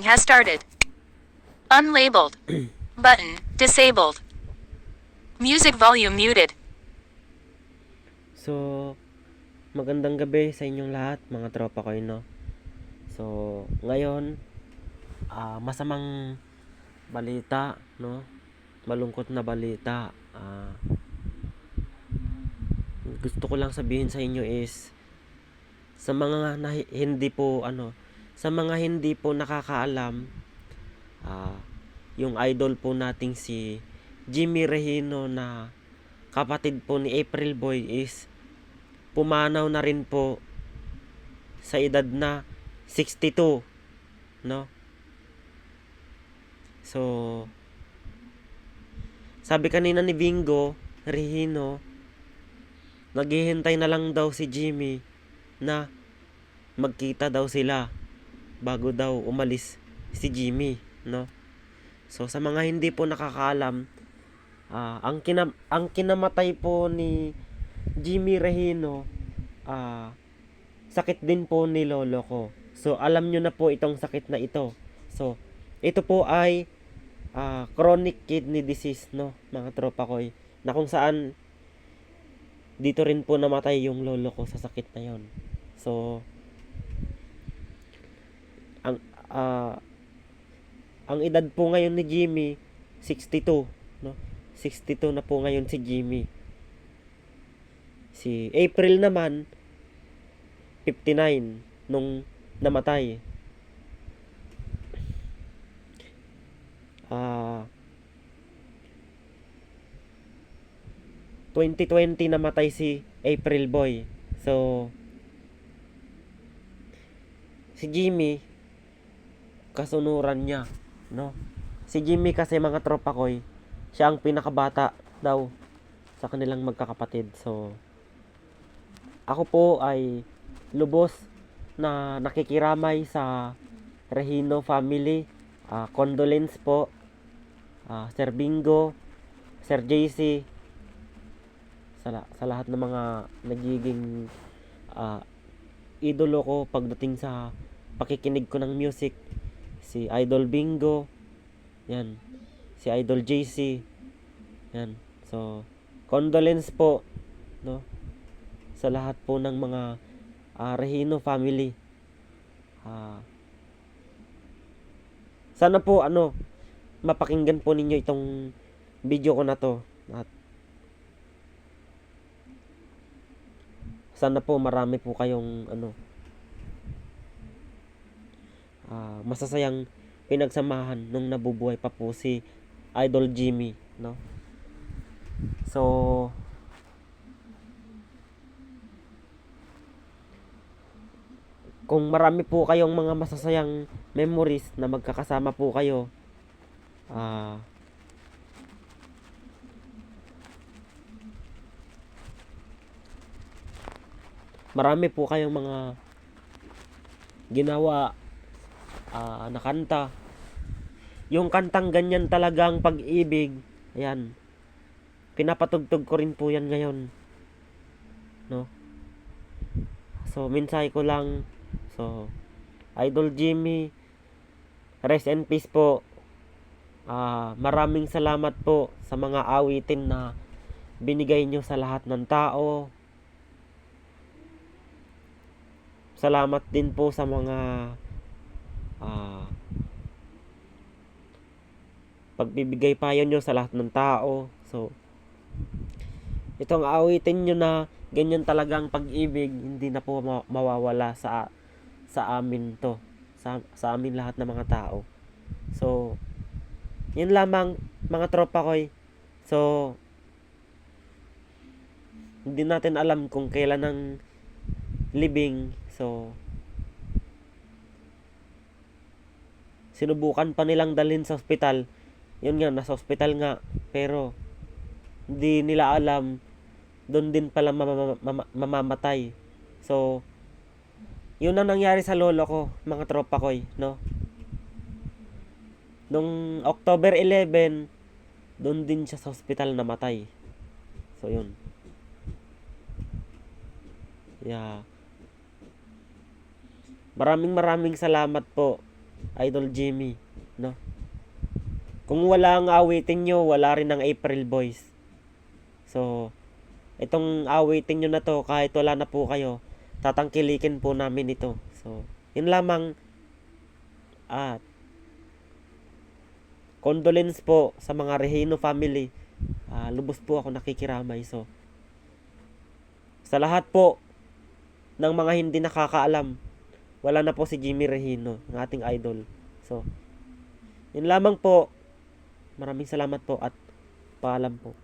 has started. Unlabeled. Button disabled. Music volume muted. So, magandang gabi sa inyong lahat, mga tropa ko, no? So, ngayon, masamang balita, no? Malungkot na balita. Gusto ko lang sabihin sa inyo is, sa mga hindi po, sa mga hindi po nakakaalam, yung idol po nating si Jimmy Regino na kapatid po ni April Boy is pumanaw na rin po sa edad na 62, no? So, sabi kanina ni Bingo Regino, naghihintay na lang daw si Jimmy na magkita daw sila bago daw umalis si Jimmy, no? So, sa mga hindi po nakakaalam, ang kinamatay po ni Jimmy Regino, sakit din po ni lolo ko. So, alam nyo na po itong sakit na ito. So, ito po ay chronic kidney disease, no, mga tropa ko, na kung saan dito rin po namatay yung lolo ko sa sakit na yon. So, ang edad po ngayon ni Jimmy 62, no? 62 na po ngayon si Jimmy. Si April naman 59 nung namatay. 2020 namatay si April Boy. So, si Jimmy, kasunuran niya, no? Si Jimmy kasi, mga tropa ko, siya ang pinakabata daw sa kanilang magkakapatid. So, ako po ay lubos na nakikiramay sa Regino family. Condolence po, Sir Bingo, Sir JC, sa lahat ng mga nagiging idolo ko pagdating sa pakikinig ko ng music. Si Idol Bingo, yan, si Idol JC, yan. So, condolence po, no, sa lahat po ng mga Regino family. Sana po mapakinggan po ninyo itong video ko na to, at sana po marami po kayong masasayang pinagsamahan nung nabubuhay pa po si Idol Jimmy, no? So, kung marami po kayong mga masasayang memories na magkakasama po kayo, marami po kayong mga ginawa na kanta. Yung kantang Ganyan Talagang Pag-ibig, ayan, pinapatugtog ko rin po yan ngayon, no? So, mensahe ko lang. So, Idol Jimmy, rest in peace po. Maraming salamat po sa mga awitin na binigay nyo sa lahat ng tao. Salamat din po sa mga pagbibigay payo nyo sa lahat ng tao. So, itong awitin nyo na Ganyan Talagang Pag-ibig, hindi na po mawawala sa amin to, sa amin lahat ng mga tao. So, yun lamang, mga tropa ko. So, hindi natin alam kung kailan ang libing. So, sinubukan pa nilang dalhin sa ospital. Yun nga, nasa ospital nga, pero hindi nila alam, doon din pala mamamatay. So, yun ang nangyari sa lolo ko, mga tropa ko, no? Nung October 11, doon din siya sa ospital namatay. So, yun. Yeah. Maraming salamat po Idol Jimmy, no? Kung wala ang awitin nyo, wala rin ang April Boys. So, itong awitin nyo na to, kahit wala na po kayo, tatangkilikin po namin ito. So, yun lamang. At, condolence po sa mga Regino family. Lubos po ako nakikiramay. So, sa lahat po ng mga hindi nakakaalam, wala na po si Jimmy Regino, ng ating idol. So, yun lamang po. Maraming salamat po at paalam po.